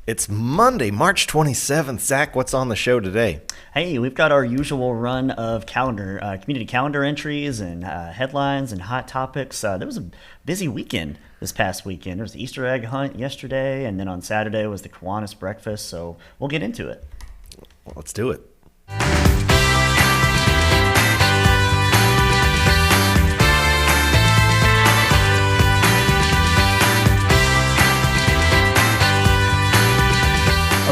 It's Monday, March 27th. Zach, what's on the show today? Hey, we've got our usual run of community calendar entries and headlines and hot topics. There was a busy weekend this past weekend. There was the Easter egg hunt yesterday, and then on Saturday was the Kiwanis breakfast, so we'll get into it. Well, let's do it.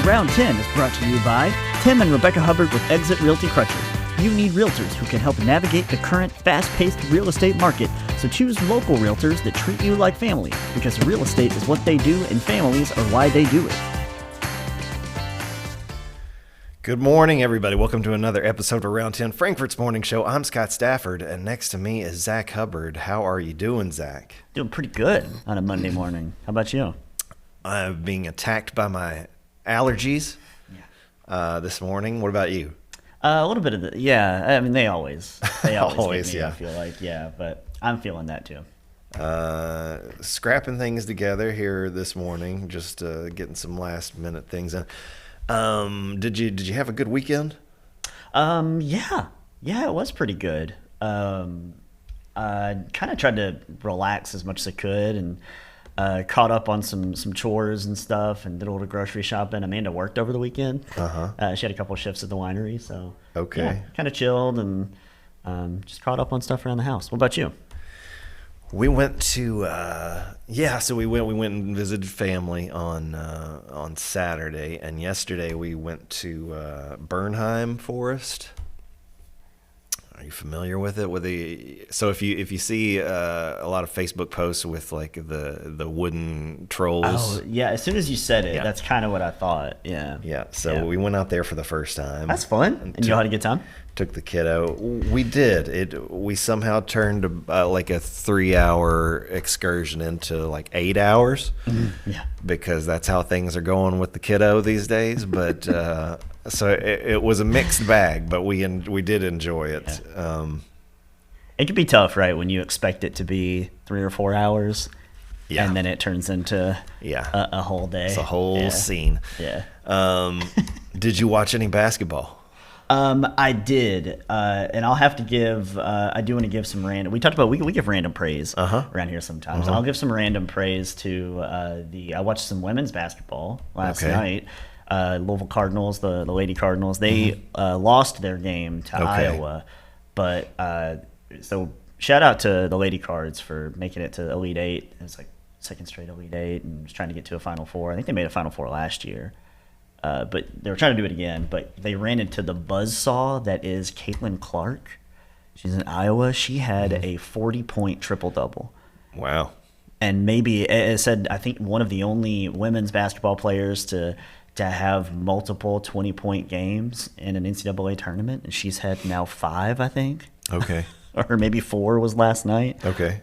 Round 10 is brought to you by Tim and Rebecca Hubbard with Exit Realty Crutcher. You need realtors who can help navigate the current fast-paced real estate market, so choose local realtors that treat you like family, because real estate is what they do and families are why they do it. Good morning, everybody. Welcome to another episode of Round 10, Frankfurt's Morning Show. I'm Scott Stafford, and next to me is Zack Hubbard. How are you doing, Zack? Doing pretty good on a Monday morning. How about you? I'm being attacked by my allergies this morning. What about you? A little bit of the, yeah. I mean, they always Always, get me, yeah. I feel like, yeah, but I'm feeling that too. Scrapping things together here this morning, just getting some last minute things in. Did you have a good weekend? Yeah, it was pretty good. I kind of tried to relax as much as I could and caught up on some chores and stuff and did a little grocery shopping. Amanda worked over the weekend. She had a couple of shifts at the winery, so okay, yeah, kind of chilled and just caught up on stuff around the house. What about you? We went to we went and visited family on Saturday, and yesterday we went to Bernheim Forest. Are you familiar with it? So if you see a lot of Facebook posts with like the wooden trolls. Oh yeah, as soon as you said it, Yeah. That's kind of what I thought. Yeah. Yeah. So we went out there for the first time. That's fun. And you had a good time? Took the kiddo. We did. We somehow turned like a 3-hour excursion into like 8 hours. Mm-hmm. Yeah. Because that's how things are going with the kiddo these days. But so it was a mixed bag, but we did enjoy it. Yeah. It can be tough, right, when you expect it to be 3 or 4 hours, Yeah. and then it turns into a whole day. It's a whole scene. Yeah. Did you watch any basketball? I did, and I'll have to give. I do want to give some random. We talked about we give random praise around here sometimes. I'll give some random praise to I watched some women's basketball last night. Louisville Cardinals, the Lady Cardinals. They lost their game to Iowa, but so shout out to the Lady Cards for making it to Elite Eight. It was like second straight Elite Eight, and was trying to get to a Final Four. I think they made a Final Four last year. But they were trying to do it again, but they ran into the buzzsaw that is Caitlin Clark. She's in Iowa. She had a 40-point triple-double. Wow. And maybe, it said, I think one of the only women's basketball players to have multiple 20-point games in an NCAA tournament. And she's had now 5, I think. Okay. Or maybe 4 was last night. Okay.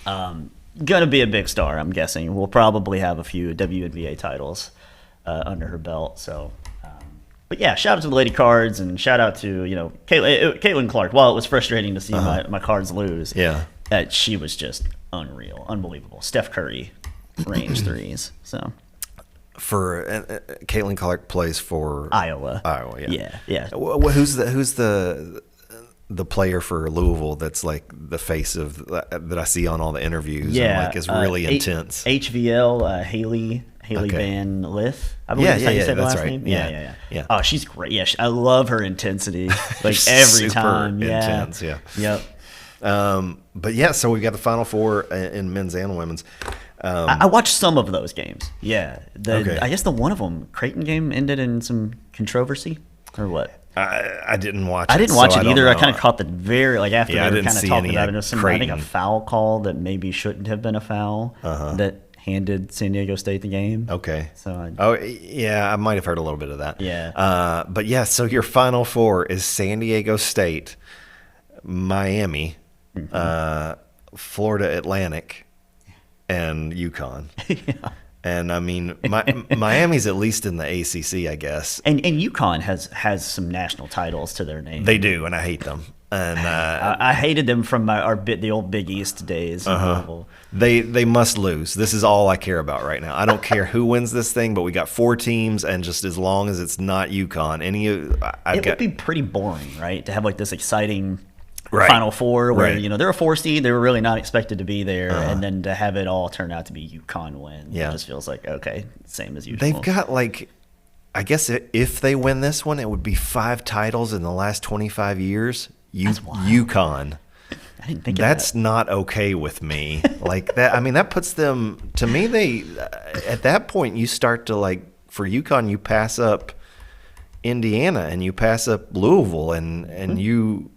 Gonna be a big star, I'm guessing. We'll probably have a few WNBA titles under her belt. So, but yeah, shout out to the Lady Cards and shout out to Caitlin Clark. While it was frustrating to see my Cards lose, she was just unreal, unbelievable. Steph Curry range threes. So for Caitlin Clark plays for Iowa. Yeah. Who's the player for Louisville that's like the face of that I see on all the interviews? Yeah, and like is really intense. HVL Haley Van Lith. I believe that's how you say the last name. Yeah. Oh, she's great. Yeah, I love her intensity. Like every Super time. intense. Yeah. Yep. But yeah, so we got the Final Four in men's and women's. I watched some of those games. Yeah. Okay. I guess the one of them, Creighton game, ended in some controversy or what? I didn't watch it. I didn't watch so it either. I kind of caught the after they were kind of talking about it. There was I think a foul call that maybe shouldn't have been a foul that handed San Diego State the game. Okay. So I might have heard a little bit of that. Yeah. But yeah, so your Final Four is San Diego State, Miami, Florida Atlantic, and UConn. Yeah. And I mean, Miami's at least in the ACC, I guess. And UConn has some national titles to their name. They do, and I hate them. And I hated them from the old Big East days. in Louisville. they must lose. This is all I care about right now. I don't care who wins this thing, but we got 4 teams, and just as long as it's not UConn, It would be pretty boring, right, to have like this exciting Right. Final Four where Right. they're a 4 seed, they were really not expected to be there, and then to have it all turn out to be UConn win. Yeah. It just feels like okay, same as usual. They've got I guess if they win this one, it would be 5 titles in the last 25 years. That's wild. UConn. I didn't think That's of that. not okay with me. Like that. I mean, that puts them. To me, they at that point you start to for UConn, you pass up Indiana and you pass up Louisville and you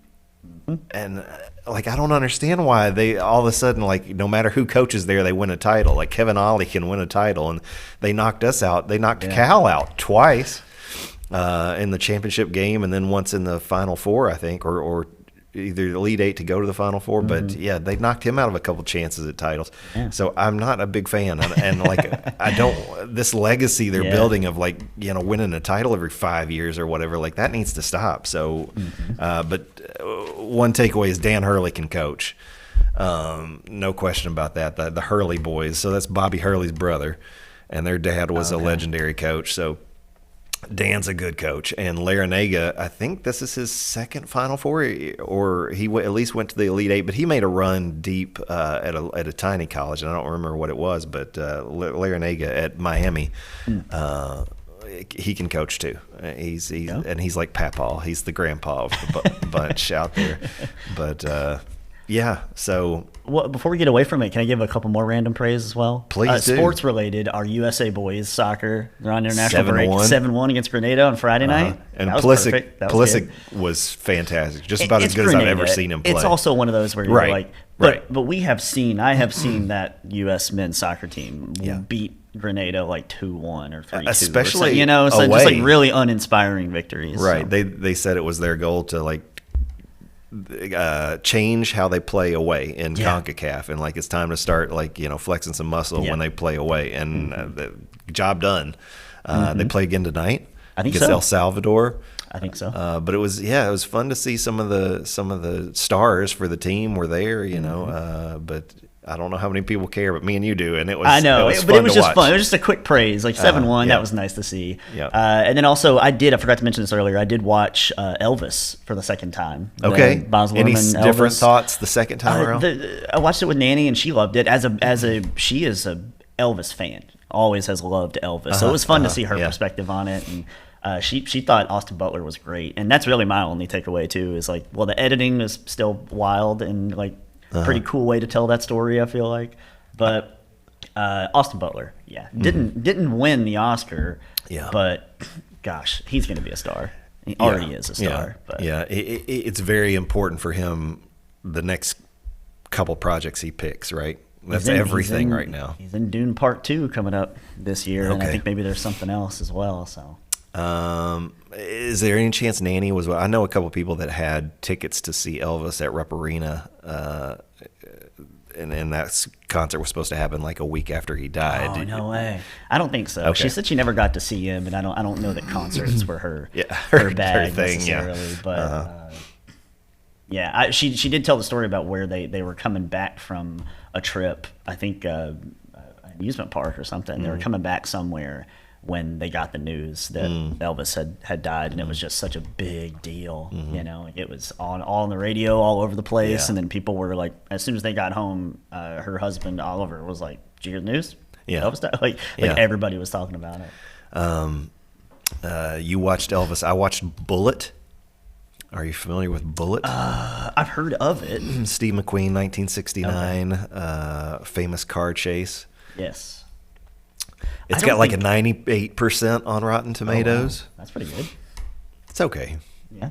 and I don't understand why they all of a sudden no matter who coaches there, they win a title. Like Kevin Ollie can win a title, and they knocked us out. They knocked Cal out twice in the championship game, and then once in the Final Four, I think, or either the Elite Eight to go to the Final Four. But yeah, they knocked him out of a couple chances at titles. Yeah. So I'm not a big fan, and I don't this legacy they're building of winning a title every 5 years or whatever. That needs to stop. So, but one takeaway is Dan Hurley can coach. No question about that. The Hurley boys. So that's Bobby Hurley's brother, and their dad was a legendary coach. So Dan's a good coach, and Larinaga, I think this is his second Final Four, or he at least went to the Elite Eight, but he made a run deep at a tiny college, and I don't remember what it was, but Larinaga at Miami, he can coach too. And he's like Papaw. He's the grandpa of the bunch out there. But yeah, so Well, before we get away from it, can I give a couple more random praise as well? Please do. Sports related, our USA boys soccer, they're on international break 7-1. 7-1 against Grenada on Friday night. and That was Pulisic, perfect. That was good. was fantastic, just about as It's good as I've Grenada. ever seen him play. It's also one of those where you're Right, like, right. but I have seen that U.S. men's soccer team beat Grenada 2-1 or 3-2. Especially so just away. really uninspiring victories. Right. So. They said it was their goal to change how they play away in CONCACAF, and it's time to start flexing some muscle when they play away, and the job done. They play again tonight. I think against so. El Salvador. I think so. But it was fun to see some of the stars for the team were there, but I don't know how many people care, but me and you do, and it was. I know, it but it was to just watch. fun. It was just a quick praise, 7-1. Yeah. That was nice to see. Yeah. And then also, I forgot to mention this earlier. I did watch Elvis for the second time. Okay. Baz Any Luhrmann, different Elvis. thoughts the second time around? I watched it with Nanny, and she loved it. She is a Elvis fan. Always has loved Elvis, so it was fun to see her perspective on it. And she thought Austin Butler was great, and that's really my only takeaway too. Is the editing is still wild and pretty cool way to tell that story. I feel like, but Austin Butler, didn't win the Oscar, but gosh, he's going to be a star. He already is a star. But. It's very important for him. The next couple projects he picks, right? That's everything right now. He's in Dune Part 2 coming up this year, and I Okay. think maybe there's something else as well. So. Is there any chance Nanny was? I know a couple people that had tickets to see Elvis at Rep Arena, and that concert was supposed to happen a week after he died. Oh, no way! I don't think so. Okay. She said she never got to see him, and I don't know that concerts were her her bag thing, necessarily. But she did tell the story about where they were coming back from a trip. I think amusement park or something. They were coming back somewhere when they got the news that Elvis had died, and it was just such a big deal. It was all on the radio all over the place, and then people were as soon as they got home, her husband Oliver was like, "Did you hear the news? Yeah. Elvis died." Everybody was talking about it. You watched Elvis. I watched Bullet. Are you familiar with Bullet? I've heard of it. Steve McQueen, 1969, famous car chase. Yes. It's I got don't a 98% on Rotten Tomatoes. Oh, wow. That's pretty good. It's okay. Yeah.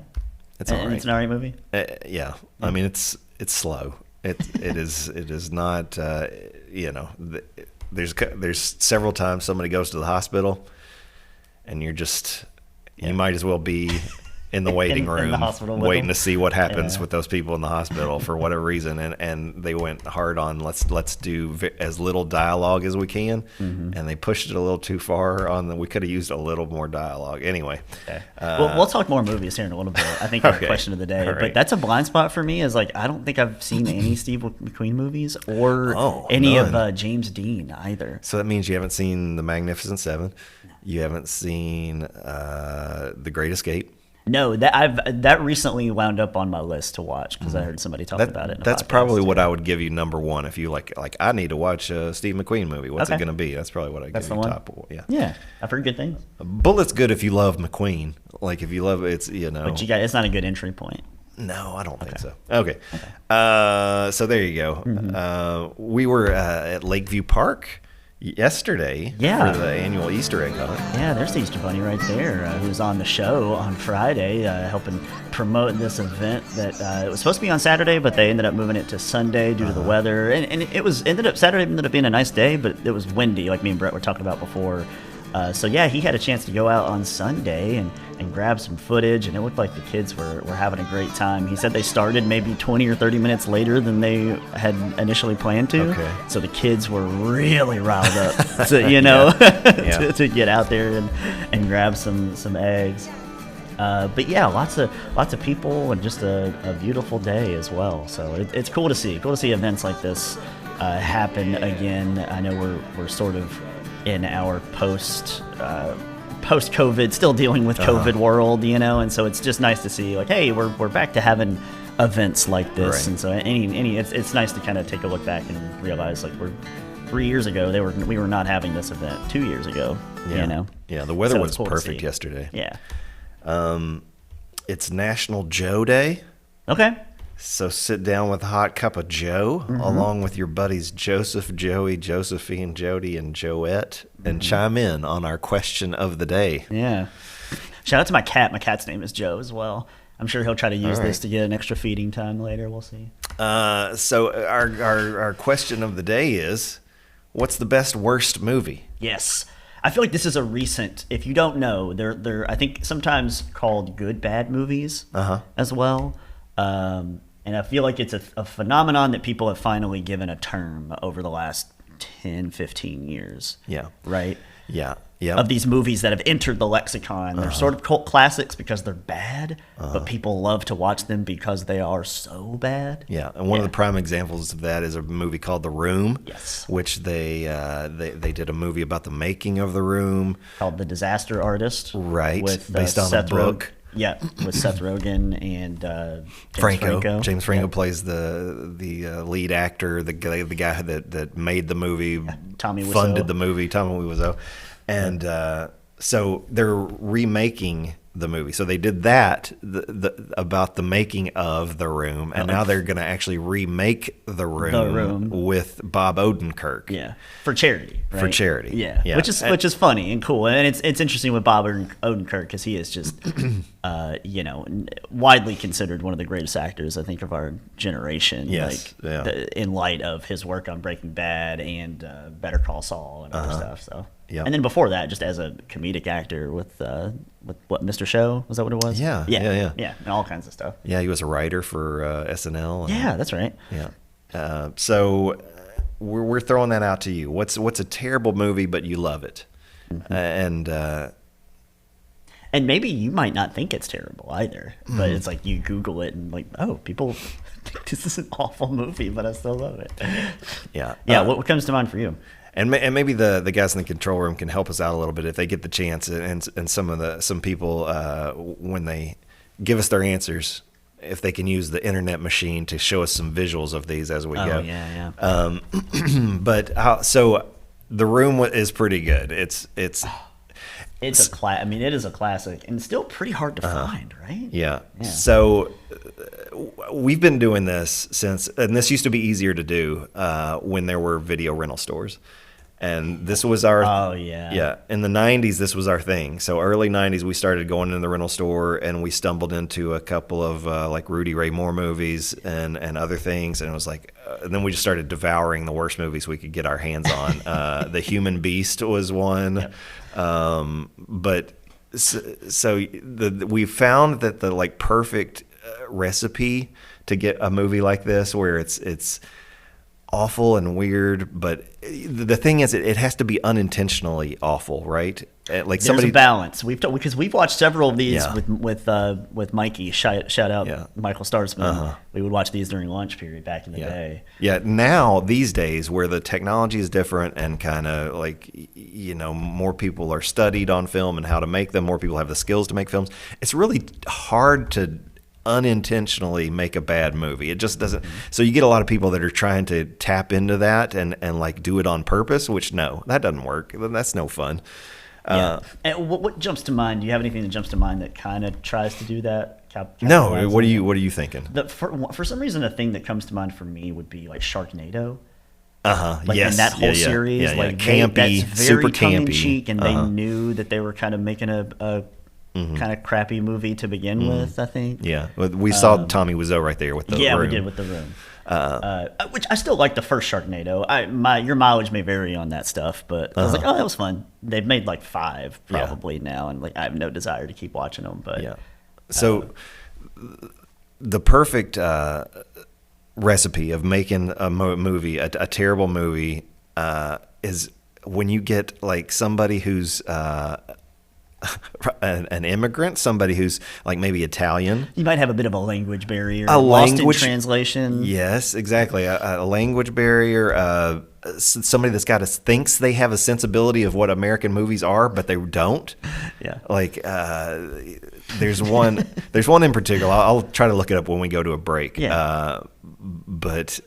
It's all right. It's an alright movie. Yeah. I mean, it's slow. It is not. There's several times somebody goes to the hospital, and you might as well be in the waiting in room, the hospital with waiting them. to see what happens Yeah. with those people in the hospital for whatever reason, and they went hard on let's do as little dialogue as we can, and they pushed it a little too far on the. We could have used a little more dialogue. Anyway, Okay. Well, we'll talk more movies here in a little bit. I think our Okay. question of the day. All right. But that's a blind spot for me. Is like I don't think I've seen any Steve McQueen movies or Oh, any none. of James Dean either. so that means you haven't seen The Magnificent Seven, you haven't seen The Great Escape. No, that recently wound up on my list to watch because I heard somebody talk about it. In a That's podcast. probably what I would give you number one if you like I need to watch a Steve McQueen movie. What's it Okay. going to be? That's probably what I That's give the you one? top. Yeah. Yeah, I've heard good things. Bullet's good if you love McQueen. Like if you love it's But it's not a good entry point. No, I don't think so. Okay. So there you go. Mm-hmm. We were at Lakeview Park yesterday Yeah. for the annual Easter egg hunt. Yeah, there's the Easter Bunny right there, who was on the show on Friday, helping promote this event that it was supposed to be on Saturday, but they ended up moving it to Sunday due to the weather. And Saturday ended up being a nice day, but it was windy, like me and Brett were talking about before. So yeah, he had a chance to go out on Sunday and grab some footage, and it looked like the kids were having a great time. He said they started maybe 20 or 30 minutes later than they had initially planned to. Okay. So the kids were really riled up to, Yeah. to get out there and grab some eggs. But yeah, lots of people and just a beautiful day as well. So it's cool to see. Cool to see events like this happen again. I know we're sort of in our post-COVID, still dealing with COVID world, and so it's just nice to see like, hey, we're back to having events like this, Right. and so it's nice to kind of take a look back and realize like we're 3 years ago we were not having this event 2 years ago, Yeah. Yeah, the weather So was it's cool to perfect see. yesterday. Yeah. It's National Joe Day. Okay. So sit down with a hot cup of Joe, along with your buddies Joseph, Joey, Josephine, Jody, and Joette, and chime in on our question of the day. Yeah. Shout out to my cat. My cat's name is Joe as well. I'm sure he'll try to use this to get an extra feeding time later. We'll see. So our question of the day is, what's the best worst movie? Yes. I feel like this is a recent, if you don't know, they're I think sometimes called good bad movies as well. And I feel like it's a phenomenon that people have finally given a term over the last 10, 15 years. Yeah. Right? Yeah. Yeah. Of these movies that have entered the lexicon. They're sort of cult classics because they're bad, but people love to watch them because they are so bad. Yeah, and one of the prime examples of that is a movie called The Room. Yes. Which they did a movie about the making of The Room. Called The Disaster Artist. Right, With, based on a Seth book. Yeah, with Seth Rogen and James Franco Yeah. plays the lead actor, the guy that made the movie, Tommy Wiseau. funded the movie, Tommy Wiseau, and so they're remaking the movie. So they did that about the making of The Room, and now they're going to actually remake The Room with Bob Odenkirk. Yeah, for charity. Right? For charity. Yeah, Yeah. which is funny and cool, and it's interesting with Bob Odenkirk because he is just, widely considered one of the greatest actors I think of our generation. Yes, yeah. In light of his work on Breaking Bad and Better Call Saul and other stuff. So. Yeah. And then before that, just as a comedic actor with what, Mr. Show, was that what it was? Yeah, yeah, and all kinds of stuff. Yeah, he was a writer for SNL. And, Yeah, that's right. Yeah. So we're throwing that out to you. What's a terrible movie but you love it, and maybe you might not think it's terrible either, but it's like you Google it and like, oh, people think this is an awful movie, but I still love it. yeah, Yeah. What comes to mind for you? And maybe the guys in the control room can help us out a little bit if they get the chance, and some people when they give us their answers, if they can use the internet machine to show us some visuals of these as we go. Yeah. But so The Room is pretty good. It's it is a classic and still pretty hard to find, right? Yeah. So we've been doing this since, and this used to be easier to do when there were video rental stores. And this was our in the 90s this was our thing. So early 90s we started going into the rental store, and we stumbled into a couple of like Rudy Ray Moore movies and other things, and it was like and then we just started devouring the worst movies we could get our hands on. The Human Beast was one. But So we found that the like perfect recipe to get a movie like this where it's awful and weird, but the thing is, it has to be unintentionally awful, right? Like There's a balance. Because we've watched several of these Yeah. with Mikey. Shout out Yeah. Michael Starsman. We would watch these during lunch period back in the day. Yeah, now these days where the technology is different and kind of like, more people are studied on film and how to make them, more people have the skills to make films. It's really hard to unintentionally make a bad movie. It just doesn't. So you get a lot of people that are trying to tap into that and like do it on purpose, which no, that doesn't work. That's no fun. Yeah. And what jumps to mind? Do you have anything that jumps to mind that kind of tries to do that? No, what are you thinking? For some reason, a thing that comes to mind for me would be like Sharknado. Yes. And that whole series, like campy, that's very super tongue in campy. cheek, and they knew that they were kind of making a kind of crappy movie to begin with. I think. Yeah, we saw Tommy Wiseau right there with the Yeah, room. we did with the room. Which I still like the first Sharknado. Your mileage may vary on that stuff, but I was like, oh, that was fun. They've made like 5 probably now, and like I have no desire to keep watching them. But Yeah. So the perfect recipe of making a movie, a terrible movie, is when you get like somebody who's an immigrant, somebody who's like maybe Italian. you might have a bit of a language barrier, A lost language- in translation. Yes, exactly. A language barrier. Somebody that's thinks they have a sensibility of what American movies are, but they don't. Yeah. Like there's one. There's one in particular. I'll try to look it up when we go to a break. Yeah. But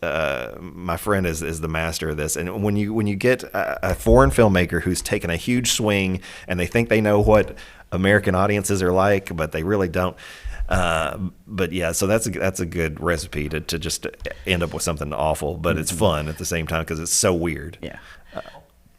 my friend is the master of this, and when you get a foreign filmmaker who's taken a huge swing and they think they know what American audiences are like, but they really don't. But yeah, so that's a good recipe to just end up with something awful, but it's fun at the same time because it's so weird. Yeah.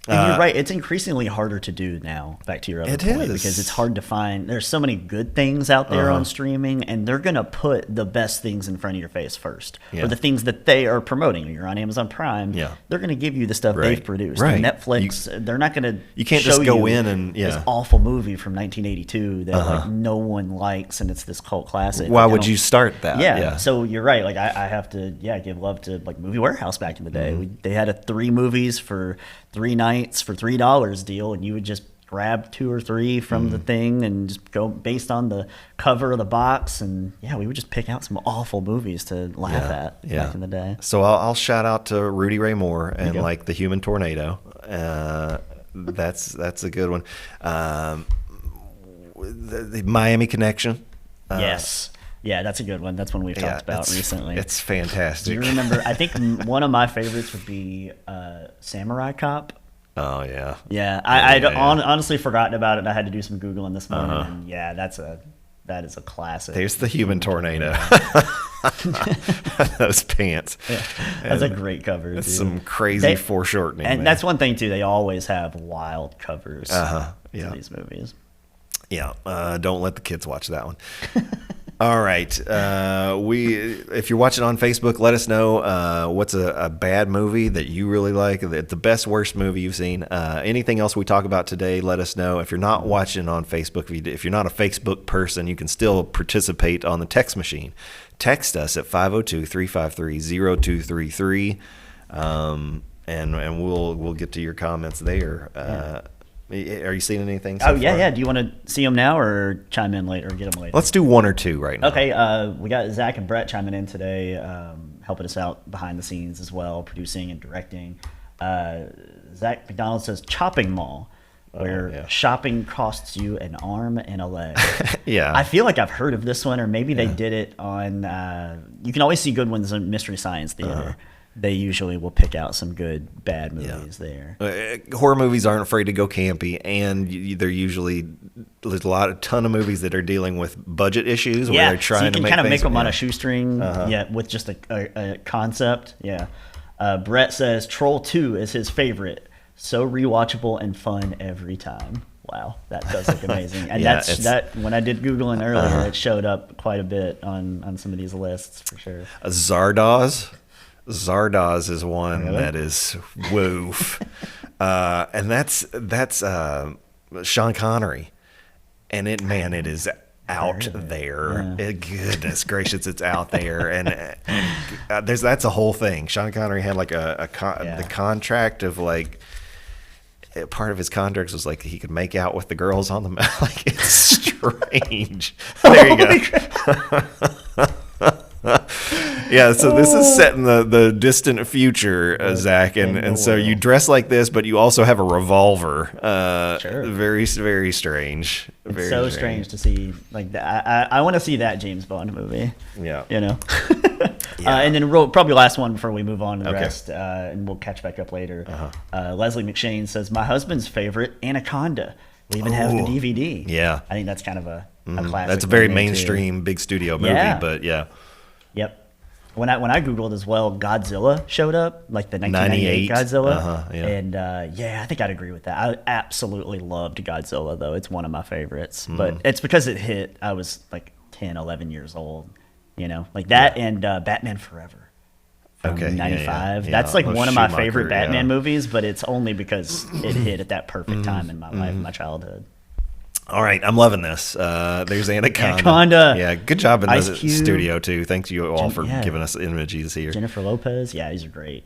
And you're right. It's increasingly harder to do now. Back to your other It point, is. because it's hard to find. There's so many good things out there on streaming, and they're gonna put the best things in front of your face first, Yeah. or the things that they are promoting. You're on Amazon Prime. Yeah. They're gonna give you the stuff Right. they've produced. Right. And Netflix, they're not gonna. You can't show just go you in and- yeah. this awful movie from 1982 that like no one likes, and it's this cult classic. Why Like, I would don't- you start that? Yeah, so you're right. Like I have to, give love to like Movie Warehouse back in the day. They had a 3 movies for 3 nights for $3 deal, and you would just grab 2 or 3 from the thing and just go based on the cover of the box. And we would just pick out some awful movies to laugh at back in the day. So I'll shout out to Rudy Ray Moore and go. like The Human Tornado. That's a good one. The Miami Connection. Yes. Yeah, that's a good one. That's one we've talked about recently. It's Do fantastic. you remember? I think one of my favorites would be Samurai Cop. Oh yeah. Yeah, I'd yeah. honestly forgotten about it. I had to do some Googling this morning, and that is a classic. There's the Human Tornado. Those pants. That's a great cover. That's dude. some crazy foreshortening. And man. that's one thing too. They always have wild covers. Yeah. To these movies. Yeah, don't let the kids watch that one. All right, if you're watching on Facebook, let us know what's a bad movie that you really like, the best worst movie you've seen. Anything else we talk about today, let us know. If you're not watching on Facebook, if you're not a Facebook person, you can still participate on the text machine. Text us at 502-353-0233, and we'll get to your comments there. Are you seeing anything so far? Yeah. Do you want to see them now or chime in later or get them later? Let's do 1 or 2 right now. Okay, we got Zack and Brett chiming in today, helping us out behind the scenes as well, producing and directing. Zack McDonald says Chopping Mall, where shopping costs you an arm and a leg. Yeah. I feel like I've heard of this one, or maybe they did it on. You can always see good ones on Mystery Science Theater. They usually will pick out some good bad movies there. Horror movies aren't afraid to go campy, and they're usually there's a ton of movies that are dealing with budget issues where they're trying so you to can make kind of make things- them on a shoestring, with just a concept. Yeah. Brett says Troll 2 is his favorite. So rewatchable and fun every time. Wow, that does look amazing. And that when I did Googling earlier, it showed up quite a bit on some of these lists for sure. Zardoz is one that is woof, and that's Sean Connery. and it is out there. Goodness gracious, it's out there, and that's a whole thing. Sean Connery had like the contract of like. Part of his contract was like he could make out with the girls on the mouth. Like, it's strange. There you go. Yeah, so this is set in the distant future, Zach, and so you dress like this, but you also have a revolver. Sure. Very, very strange. It's so strange to see like that. I want to see that James Bond movie. Yeah. You know. And then probably last one before we move on to the rest, and we'll catch back up later. Leslie McShane says, my husband's favorite, Anaconda. We even have the DVD. Yeah. I think that's kind of a classic. That's a very mainstream, big studio movie, but yeah. Yep. When I Googled as well, Godzilla showed up, like the 1998 Godzilla. And I think I'd agree with that. I absolutely loved Godzilla, though. It's one of my favorites. But it's because it hit, I was like 10, 11 years old. You know, like that and Batman Forever from 95. That's like one of my favorite Batman movies, but it's only because it hit at that perfect time in my life, my childhood. All right, I'm loving this. There's Anaconda. Anaconda. Yeah, good job in the Cube. Studio, too. Thank you all for giving us images here. Jennifer Lopez. Yeah, these are great.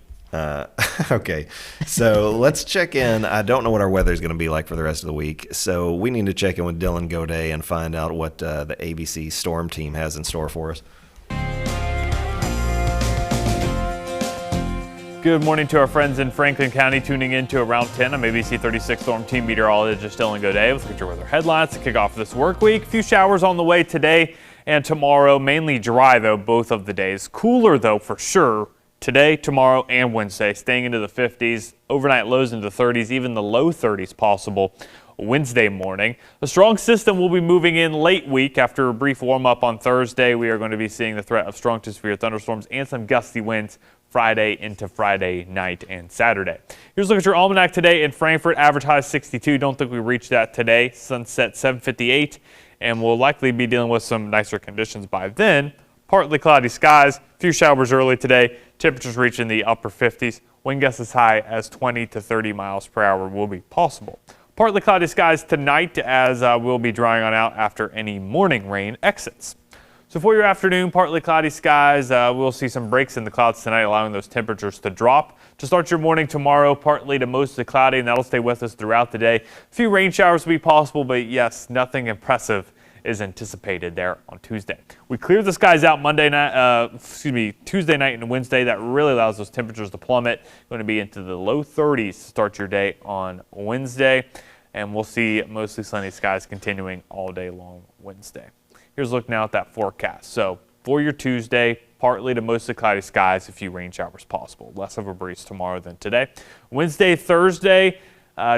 Okay, so let's check in. I don't know what our weather is going to be like for the rest of the week, so we need to check in with Dylan Godet and find out what the ABC Storm team has in store for us. Good morning to our friends in Franklin County tuning in to Around 10. I'm ABC 36 Storm Team Meteorologist Dylan Godet. Let's look at your weather headlines to kick off this work week. A few showers on the way today and tomorrow. Mainly dry, though, both of the days. Cooler, though, for sure. Today, tomorrow, and Wednesday, staying into the 50s, overnight lows into the 30s, even the low 30s possible Wednesday morning. The strong system will be moving in late week. After a brief warm-up on Thursday, we are going to be seeing the threat of strong to severe thunderstorms and some gusty winds Friday into Friday night and Saturday. Here's a look at your almanac today in Frankfort. Advertised 62. Don't think we reached that today. Sunset 7:58, and we'll likely be dealing with some nicer conditions by then. Partly cloudy skies, a few showers early today. Temperatures reaching the upper 50s. Wind gusts as high as 20 to 30 miles per hour will be possible. Partly cloudy skies tonight as we'll be drying on out after any morning rain exits. So for your afternoon, partly cloudy skies. We'll see some breaks in the clouds tonight, allowing those temperatures to drop. To start your morning tomorrow, partly to mostly cloudy, and that'll stay with us throughout the day. A few rain showers will be possible, but yes, nothing impressive is anticipated there on Tuesday. We clear the skies out Tuesday night and Wednesday. That really allows those temperatures to plummet. Going to be into the low 30s to start your day on Wednesday, and we'll see mostly sunny skies continuing all day long Wednesday. Here's a look now at that forecast. So for your Tuesday, partly to mostly cloudy skies, a few rain showers possible. Less of a breeze tomorrow than today. Wednesday, Thursday,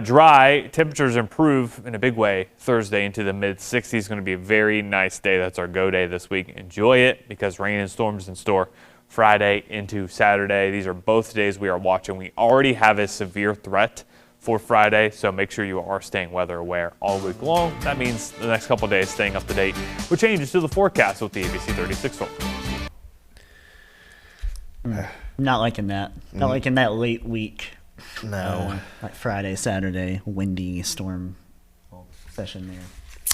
dry. Temperatures improve in a big way Thursday into the mid-60s. Going to be a very nice day. That's our go day this week. Enjoy it because rain and storms in store Friday into Saturday. These are both days we are watching. We already have a severe threat for Friday, so make sure you are staying weather aware all week long. That means the next couple of days staying up to date with changes to the forecast with the ABC 36 storm. Not liking that. Not liking that late week. No. Like Friday, Saturday, windy storm session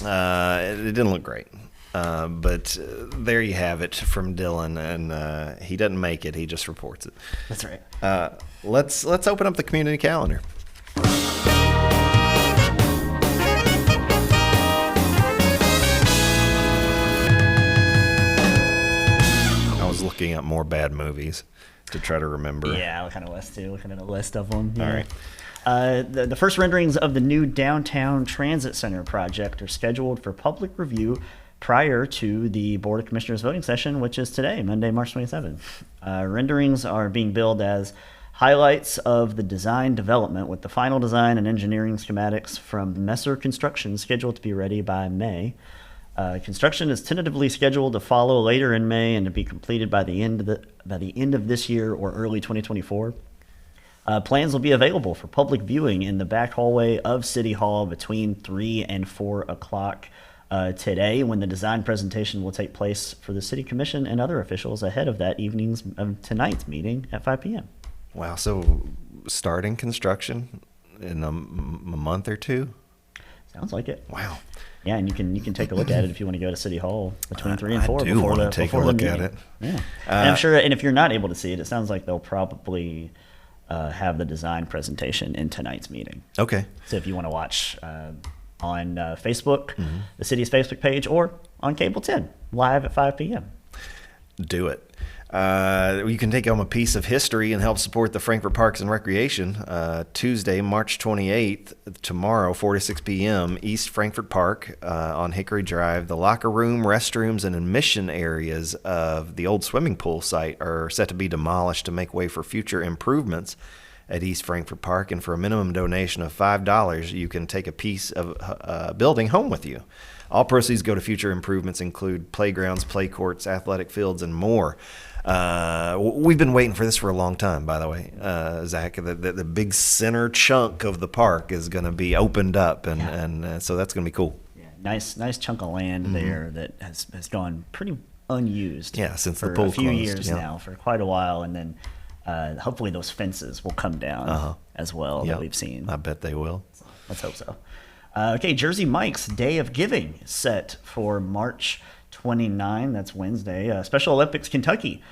there. It didn't look great. But there you have it from Dylan, and he doesn't make it, he just reports it. That's right. Let's open up the community calendar. I was looking up more bad movies to try to remember. Yeah, looking at a list too. Looking at a list of them. All right. The first renderings of the new downtown transit center project are scheduled for public review prior to the Board of Commissioners voting session, which is today, Monday, March 27th. Renderings are being billed as highlights of the design development, with the final design and engineering schematics from Messer Construction scheduled to be ready by May. Construction is tentatively scheduled to follow later in May and to be completed by the end of this year or early 2024. Plans will be available for public viewing in the back hallway of City Hall between 3 and 4 o'clock today, when the design presentation will take place for the City Commission and other officials ahead of tonight's meeting at 5 p.m. Wow, so starting construction in a month or two? Sounds like it. Wow. Yeah, and you can take a look at it if you want to go to City Hall between 3 and 4. I do want to take a look at it. Yeah, and I'm sure. And if you're not able to see it, it sounds like they'll probably have the design presentation in tonight's meeting. Okay. So if you want to watch on Facebook, the city's Facebook page, or on Cable 10 live at 5 p.m. Do it. You can take home a piece of history and help support the Frankfort Parks and Recreation. Tuesday, March 28th, tomorrow, 4 to 6 p.m., East Frankfort Park on Hickory Drive. The locker room, restrooms, and admission areas of the old swimming pool site are set to be demolished to make way for future improvements at East Frankfort Park. And for a minimum donation of $5, you can take a piece of building home with you. All proceeds go to future improvements, include playgrounds, play courts, athletic fields, and more. We've been waiting for this for a long time, by the way, Zach. The big center chunk of the park is going to be opened up, and so that's going to be cool. Yeah, nice chunk of land there that has gone pretty unused. Yeah, since for the pool a few closed, years now, for quite a while, and then hopefully those fences will come down as well that we've seen. I bet they will. Let's hope so. Okay, Jersey Mike's Day of Giving set for March 29. That's Wednesday. Special Olympics Kentucky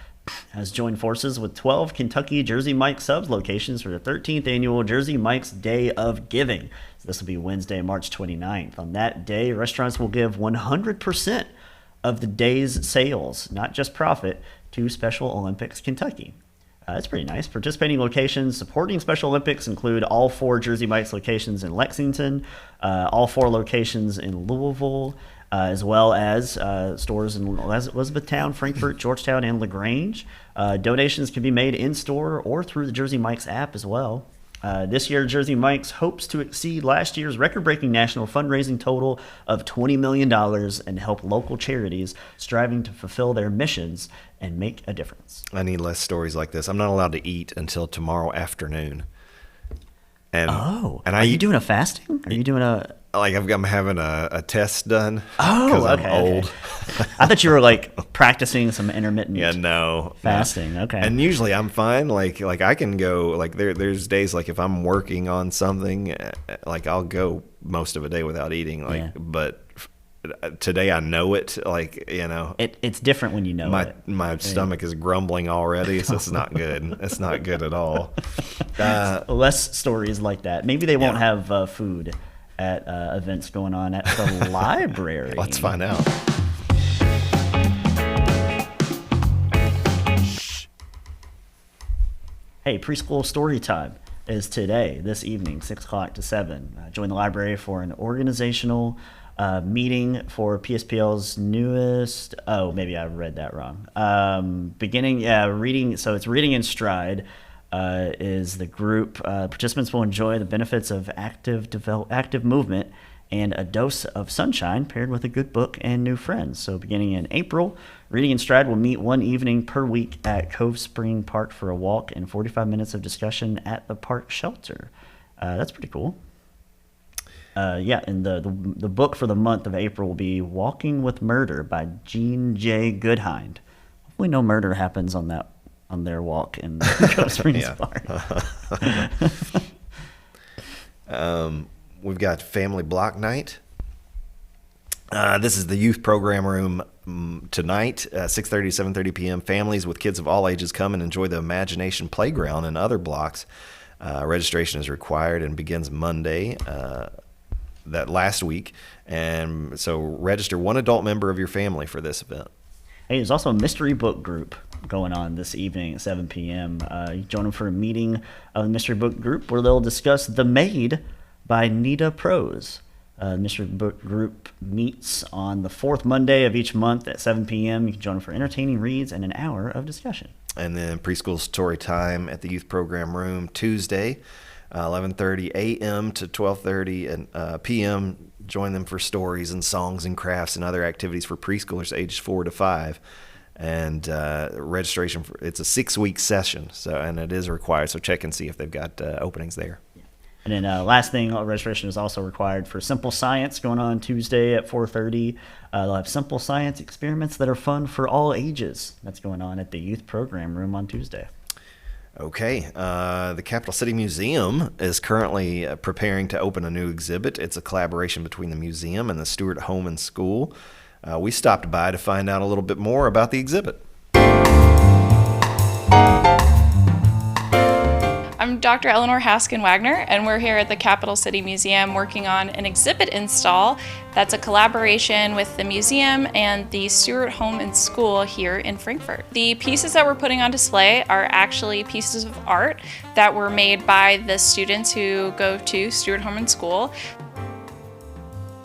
has joined forces with 12 Kentucky Jersey Mike's subs locations for the 13th annual Jersey Mike's Day of Giving. So this will be Wednesday, March 29th. On that day, restaurants will give 100% of the day's sales, not just profit, to Special Olympics Kentucky. That's pretty nice. Participating locations supporting Special Olympics include all 4 Jersey Mike's locations in Lexington, all 4 locations in Louisville, as well as stores in Elizabethtown, Frankfort, Georgetown, and LaGrange. Donations can be made in-store or through the Jersey Mike's app as well. This year, Jersey Mike's hopes to exceed last year's record-breaking national fundraising total of $20 million and help local charities striving to fulfill their missions and make a difference. I need less stories like this. I'm not allowed to eat until tomorrow afternoon. And are you doing a fasting? Are you doing a... Like I'm having a test done. Oh, because okay, I'm old. Okay. I thought you were like practicing some intermittent fasting. No. Okay. And usually I'm fine. Like I can go. Like there's days like if I'm working on something, like I'll go most of a day without eating. But today I know it. Like it's different when you know it. My stomach is grumbling already, so it's not good. It's not good at all. Less stories like that. Maybe they won't have food at events going on at the library. Let's find out. Hey, preschool story time is today, this evening, 6 o'clock to 7. Join the library for an organizational meeting for PSPL's newest... Oh, maybe I read that wrong. Reading... So it's Reading in Stride. Is the group. Participants will enjoy the benefits of active movement and a dose of sunshine paired with a good book and new friends. So beginning in April, Reading in Stride will meet one evening per week at Cove Spring Park for a walk and 45 minutes of discussion at the park shelter. That's pretty cool. And the book for the month of April will be Walking with Murder by Jean J. Goodhind. Hopefully no murder happens on their walk in Cove Springs Park. We've got Family Block Night. This is the youth program room tonight, 6:30 to 7:30 p.m. Families with kids of all ages come and enjoy the Imagination Playground and other blocks. Registration is required and begins Monday, that last week. And so register one adult member of your family for this event. Hey, there's also a mystery book group going on this evening at 7 p.m. You join them for a meeting of the mystery book group where they'll discuss The Maid by Nita Prose. The mystery book group meets on the fourth Monday of each month at 7 p.m. You can join them for entertaining reads and an hour of discussion. And then preschool story time at the youth program room Tuesday, 11:30 a.m. to 12:30 p.m. Join them for stories and songs and crafts and other activities for preschoolers ages 4 to 5. And registration it's a 6-week session, and it is required. So check and see if they've got openings there. And then last thing, registration is also required for Simple Science going on Tuesday at 4:30. They'll have Simple Science experiments that are fun for all ages. That's going on at the youth program room on Tuesday. Okay. The Capital City Museum is currently preparing to open a new exhibit. It's a collaboration between the museum and the Stewart Home and School. We stopped by to find out a little bit more about the exhibit. I'm Dr. Eleanor Haskin-Wagner, and we're here at the Capital City Museum working on an exhibit install that's a collaboration with the museum and the Stewart Home and School here in Frankfort. The pieces that we're putting on display are actually pieces of art that were made by the students who go to Stewart Home and School.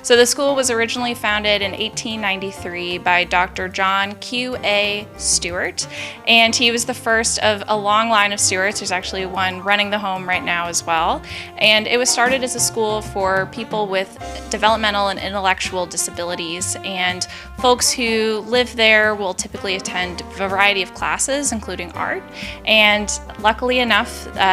So the school was originally founded in 1893 by Dr. John Q.A. Stewart, and he was the first of a long line of Stewarts. There's actually one running the home right now as well. And it was started as a school for people with developmental and intellectual disabilities, and folks who live there will typically attend a variety of classes, including art. And luckily enough,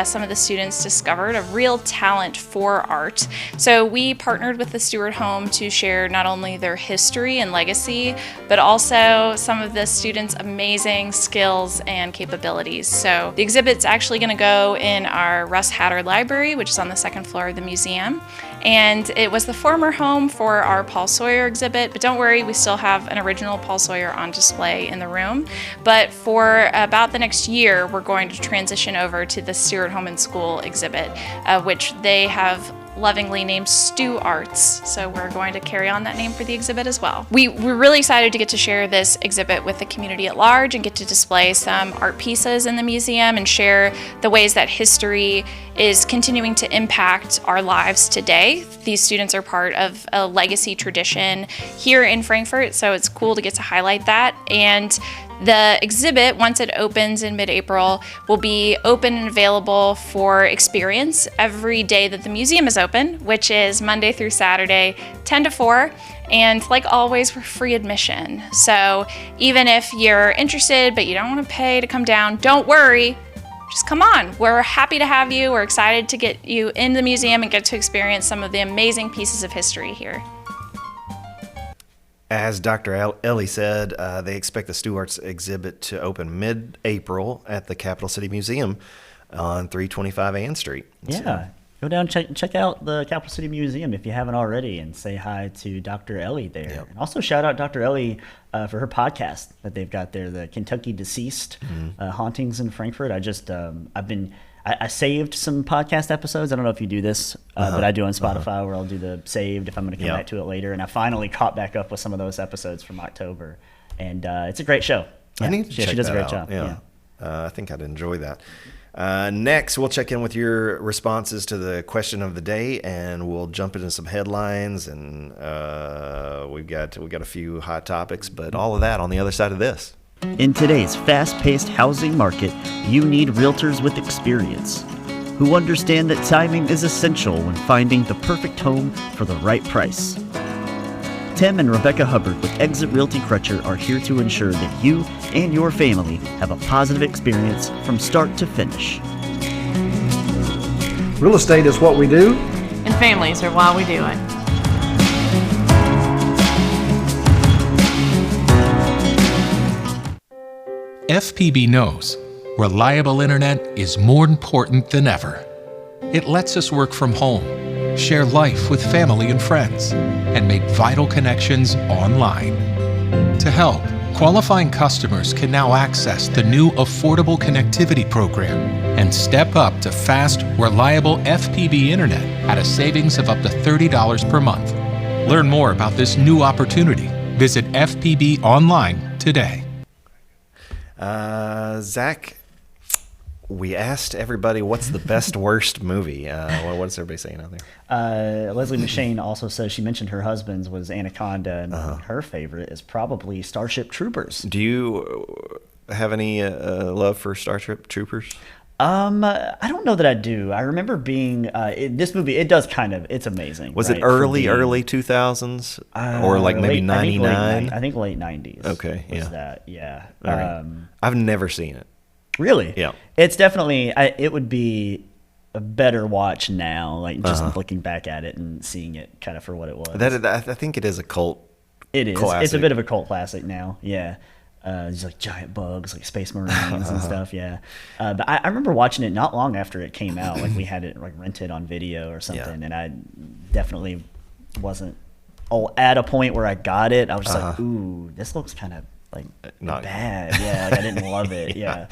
some of the students discovered a real talent for art. So we partnered with the Stewart Home to share not only their history and legacy, but also some of the students' amazing skills and capabilities. So the exhibit's actually going to go in our Russ Hatter Library, which is on the second floor of the museum. And it was the former home for our Paul Sawyer exhibit, but don't worry, we still have an original Paul Sawyer on display in the room. But for about the next year, we're going to transition over to the Stewart Home and School exhibit, which they have lovingly named Stew Arts. So we're going to carry on that name for the exhibit as well. We're really excited to get to share this exhibit with the community at large and get to display some art pieces in the museum and share the ways that history is continuing to impact our lives today. These students are part of a legacy tradition here in Frankfort, so it's cool to get to highlight that. And the exhibit, once it opens in mid-April, will be open and available for experience every day that the museum is open, which is Monday through Saturday, 10 to 4. And like always, we're free admission. So even if you're interested but you don't want to pay to come down, don't worry. Just come on. We're happy to have you. We're excited to get you in the museum and get to experience some of the amazing pieces of history here. As Dr. Ellie said, they expect the Stewart's exhibit to open mid-April at the Capital City Museum on 325 Ann Street. Yeah. Go down, check out the Capital City Museum if you haven't already, and say hi to Dr. Ellie there. Yep. And also shout out Dr. Ellie for her podcast that they've got there, the Kentucky Deceased Hauntings in Frankfort. I saved some podcast episodes. I don't know if you do this, but I do on Spotify where I'll do the saved if I'm going to come back to it later. And I finally caught back up with some of those episodes from October. And it's a great show. I need to check she does that a great out. job. Yeah. I think I'd enjoy that. Next, we'll check in with your responses to the question of the day, and we'll jump into some headlines. And we've got a few hot topics, but all of that on the other side of this. In today's fast-paced housing market, you need realtors with experience who understand that timing is essential when finding the perfect home for the right price. Tim and Rebecca Hubbard with Exit Realty Crutcher are here to ensure that you and your family have a positive experience from start to finish. Real estate is what we do. And families are why we do it. FPB knows reliable internet is more important than ever. It lets us work from home, share life with family and friends, and make vital connections online. To help, qualifying customers can now access the new Affordable Connectivity Program and step up to fast, reliable FPB internet at a savings of up to $30 per month. Learn more about this new opportunity. Visit FPB online today. Zack, we asked everybody what's the best worst movie. What's everybody saying out there? Leslie McShane also says she mentioned her husband's was Anaconda, and her favorite is probably Starship Troopers. Do you have any love for Starship Troopers? I don't know that I do. I remember being this movie. It does it's amazing. Was right? it early 2000s or like maybe 99? I think late 90s. Okay, was that? Yeah. All right. I've never seen it. Really? Yeah. It's definitely. It would be a better watch now, like just looking back at it and seeing it kind of for what it was. I think it is a cult. It is. Classic. It's a bit of a cult classic now. Yeah. These like giant bugs, like Space Marines and stuff. Yeah, but I remember watching it not long after it came out. Like we had it like rented on video or something, and I definitely wasn't at a point where I got it. I was just like, ooh, this looks kind of like not bad. Yeah, like I didn't love it. Yeah.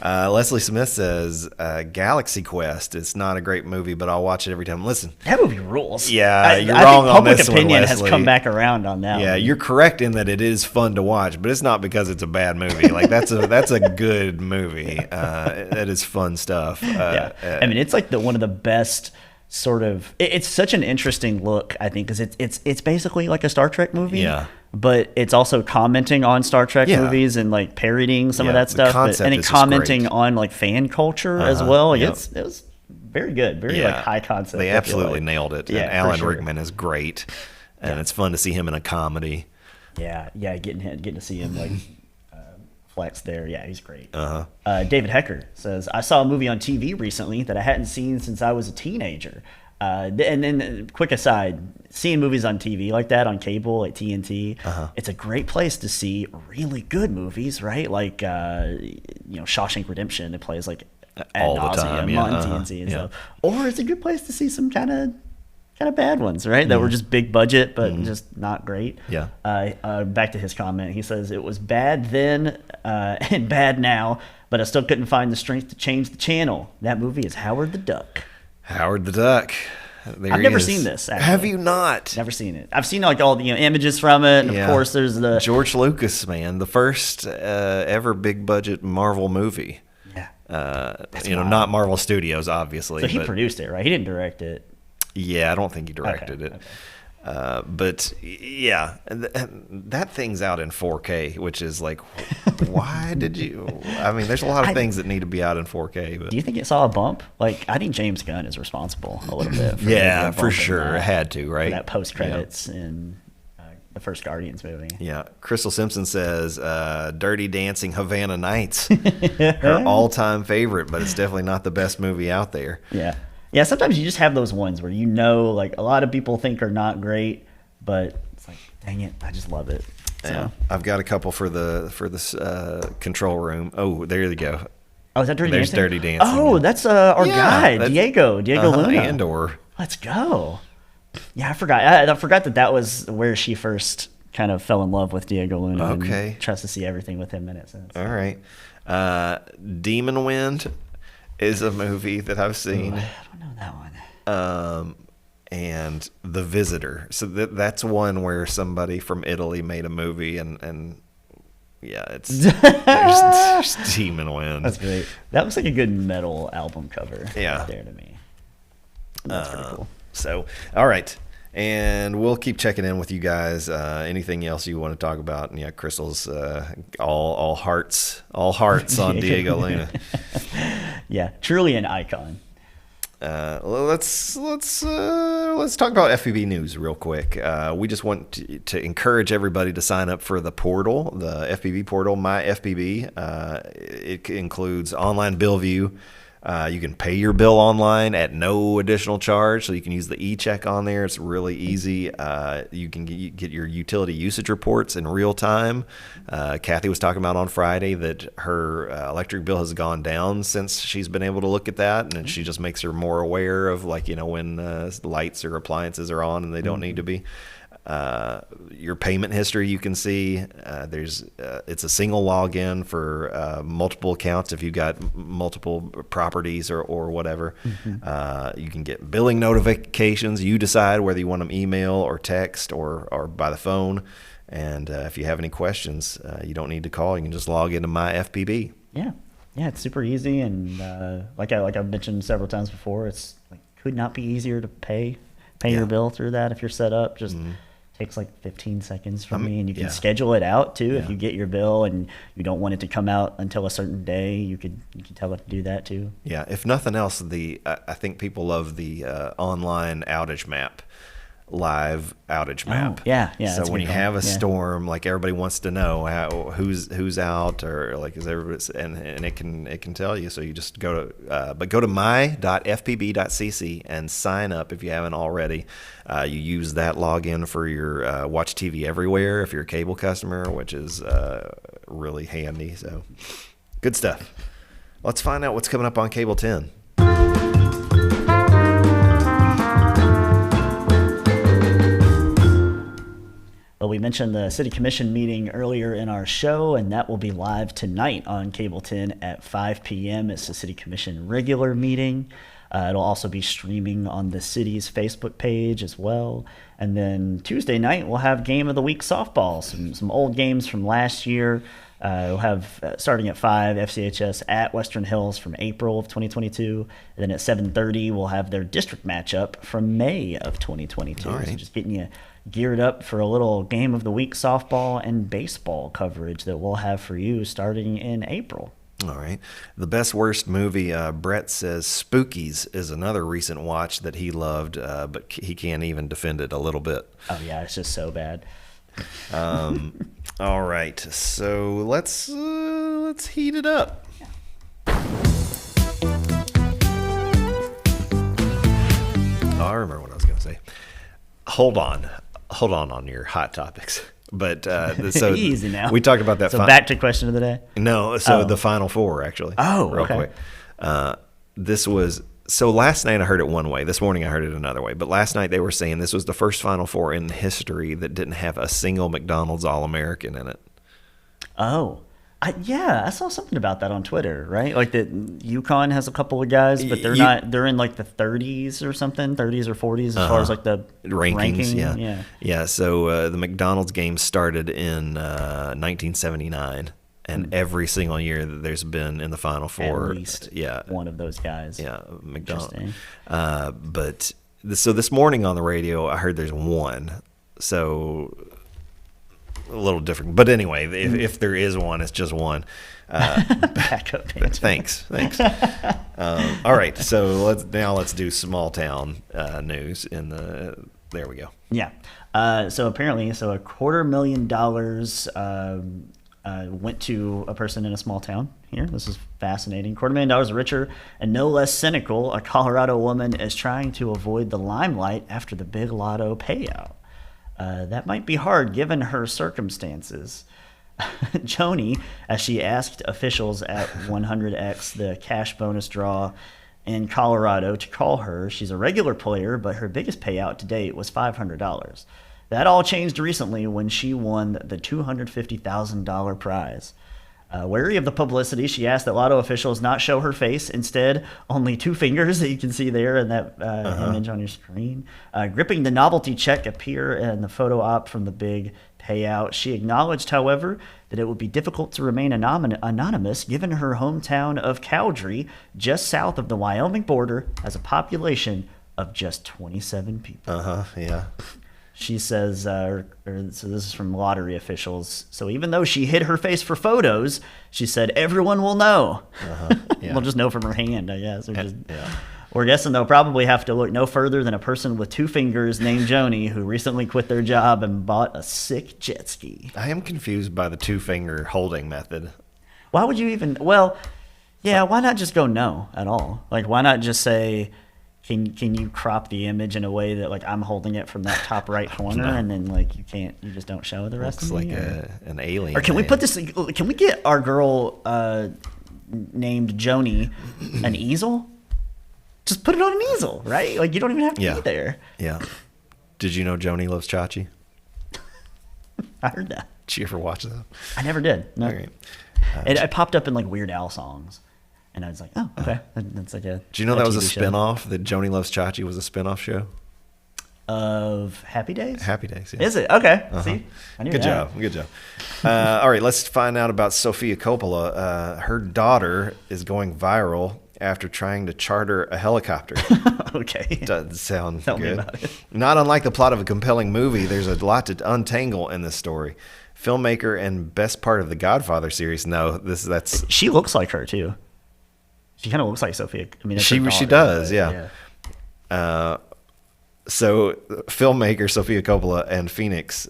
Leslie Smith says Galaxy Quest. It's not a great movie, but I'll watch it every time. Listen, That movie rules. Yeah, you're I wrong think on this public one, opinion has Leslie. come back around on that. yeah, one. you're correct in that it is fun to watch, but it's not because it's a bad movie. Like that's a good movie. That is fun stuff. I mean, it's like one of the best sort of. It's such an interesting look, I think, because it's basically like a Star Trek movie. Yeah. But it's also commenting on Star Trek movies and like parodying some of that the stuff, concept and is then just commenting great. on like fan culture as well. Like, Yep. it was very good, very like high concept. They I feel absolutely like. nailed it. Yeah, and for Alan sure. Rickman is great, and it's fun to see him in a comedy. Yeah, getting to see him like flex there. Yeah, he's great. David Hecker says, I saw a movie on TV recently that I hadn't seen since I was a teenager. And then, quick aside, seeing movies on TV like that on cable, like TNT, it's a great place to see really good movies, right? Like, Shawshank Redemption. It plays like ad All the time, nauseam yeah, on TNT and yeah. stuff. Or it's a good place to see some kind of bad ones, right? That were just big budget, but just not great. Yeah. Back to his comment. He says, it was bad then and bad now, but I still couldn't find the strength to change the channel. That movie is Howard the Duck. Howard the Duck. There I've he never is. seen this, actually. Have you not? Never seen it. I've seen like all the images from it, and Yeah. of course there's the George Lucas, man, the first ever big budget Marvel movie. wild. Not Marvel Studios, obviously. So he but produced it, right? He didn't direct it. Yeah, I don't think he directed Okay, it. But yeah, that thing's out in 4K, which is like, why did you? I mean, there's a lot of things that need to be out in 4K. But Do you think it saw a bump? Like, I think James Gunn is responsible a little bit. For yeah, that for bump in sure, that- it had to, right? That post credits in the first Guardians movie. Yeah, Crystal Simpson says Dirty Dancing Havana Nights, her all-time favorite, but it's definitely not the best movie out there. Yeah. Yeah, sometimes you just have those ones where like a lot of people think are not great, but it's like, dang it, I just love it. So. Yeah, I've got a couple for this control room. Oh, there you go. Oh, is that Dirty There's Dancing? Dirty Dancing. Oh, that's our Yeah, guy, that's- Diego Luna. Andor. Let's go. Yeah, I forgot. I forgot that was where she first kind of fell in love with Diego Luna. Okay. And tries to see everything with him in it since. All right. Demon Wind is a movie that I've seen. I don't know that one. And The Visitor. So that's one where somebody from Italy made a movie, and yeah, it's there's Demon Wind. That's great. That looks like a good metal album cover. Yeah. Right there to me. That's pretty cool. So, all right. And we'll keep checking in with you guys. Anything else you want to talk about? And yeah, Crystal's all hearts on Diego Luna. Yeah, truly an icon. Let's talk about FPB news real quick. We just want to encourage everybody to sign up for the portal, the FPB portal, My FPB. It includes online bill view. You can pay your bill online at no additional charge, so you can use the e-check on there. It's really easy. You can get your utility usage reports in real time. Kathy was talking about on Friday that her electric bill has gone down since she's been able to look at that, and she just makes her more aware of when lights or appliances are on and they don't need to be. Your payment history you can see. It's a single login for multiple accounts if you've got multiple properties or whatever. You can get billing notifications. You decide whether you want them email or text or by the phone. And if you have any questions, you don't need to call. You can just log into My FPB. Yeah, it's super easy, and like I've mentioned several times before, it's like could not be easier to pay your bill through that if you're set up. Just takes like 15 seconds for me, and you can schedule it out too. If you get your bill and you don't want it to come out until a certain day, you can tell it to do that too. Yeah, if nothing else, I think people love the online outage map. Live outage map. yeah, So that's when good you have a fun. Yeah. storm, like everybody wants to know who's out, or like is everybody, and it can tell you. So you just go to my.fpb.cc and sign up if you haven't already. You use that login for your Watch TV Everywhere if you're a cable customer, which is really handy. So good stuff. Let's find out what's coming up on Cable 10. Well, we mentioned the City Commission meeting earlier in our show, and that will be live tonight on Cable 10 at 5 p.m. It's the City Commission regular meeting. It'll also be streaming on the city's Facebook page as well. And then Tuesday night, we'll have Game of the Week softball, some old games from last year. We'll have, starting at 5, FCHS at Western Hills from April of 2022. And then at 7:30, we'll have their district matchup from May of 2022. All right. So just getting you geared up for a little Game of the Week softball and baseball coverage that we'll have for you starting in April. All right. The best worst movie, Brett says Spookies is another recent watch that he loved, but he can't even defend it a little bit. Oh, yeah, it's just so bad. All right. So let's heat it up. Oh, I remember what I was going to say. Hold on your hot topics. But so easy now. We talked about that. So back to question of the day. No, so the Final Four actually. Oh, real okay. quick. This was so last night I heard it one way. This morning I heard it another way. But last night they were saying this was the first Final Four in history that didn't have a single McDonald's All-American in it. Oh. I saw something about that on Twitter, right? Like that UConn has a couple of guys, but they're in like the 30s or something, 30s or 40s as far as like the rankings. ranking. Yeah. So the McDonald's game started in 1979, and every single year that there's been in the Final Four, At least one of those guys. Yeah, McDonald's. Interesting. So this morning on the radio, I heard there's one. So a little different, but anyway, if there is one, it's just one. Backup. Thanks. All right, so let's do small town news. There we go. Yeah. So apparently, $250,000 went to a person in a small town here. This is fascinating. $250,000 richer and no less cynical. A Colorado woman is trying to avoid the limelight after the big lotto payout. That might be hard given her circumstances. Joni, as she asked officials at 100X, the cash bonus draw in Colorado, to call her. She's a regular player, but her biggest payout to date was $500. That all changed recently when she won the $250,000 prize. Wary of the publicity, she asked that lotto officials not show her face. Instead, only 2 fingers that you can see there in that image on your screen. Gripping the novelty check appear in the photo op from the big payout. She acknowledged, however, that it would be difficult to remain anonymous given her hometown of Cowdrey, just south of the Wyoming border, has a population of just 27 people. Yeah. She says, so this is from lottery officials. So even though she hid her face for photos, she said, everyone will know. Yeah. We'll just know from her hand, I guess. We're guessing they'll probably have to look no further than a person with 2 fingers named Joni who recently quit their job and bought a sick jet ski. I am confused by the 2-finger holding method. Why would you even, why not just go no at all? Like, why not just say, can you crop the image in a way that, like, I'm holding it from that top right corner and then, like, you just don't show the rest Looks of me? like an alien. Or can we hand. put this, can we get our girl named Joni an easel? Just put it on an easel, right? Like, you don't even have to be there. Yeah. Did you know Joni loves Chachi? I heard that. Did you ever watch that? I never did. No. All right. It popped up in, like, Weird Al songs. And I was like, oh, okay. That's like a Do you know that was a TV show. spinoff? That Joni Loves Chachi was a spinoff show? Of Happy Days? Happy Days, yeah. Is it? Okay. See? I knew Good that. job. All right, let's find out about Sofia Coppola. Her daughter is going viral after trying to charter a helicopter. Okay. Doesn't sound Tell me good. about it. Not unlike the plot of a compelling movie, there's a lot to untangle in this story. Filmmaker and best part of the Godfather series. No, that's She looks like her, too. She kind of looks like Sophia. I mean, that's her she daughter, does, but, yeah. So filmmaker Sofia Coppola and Phoenix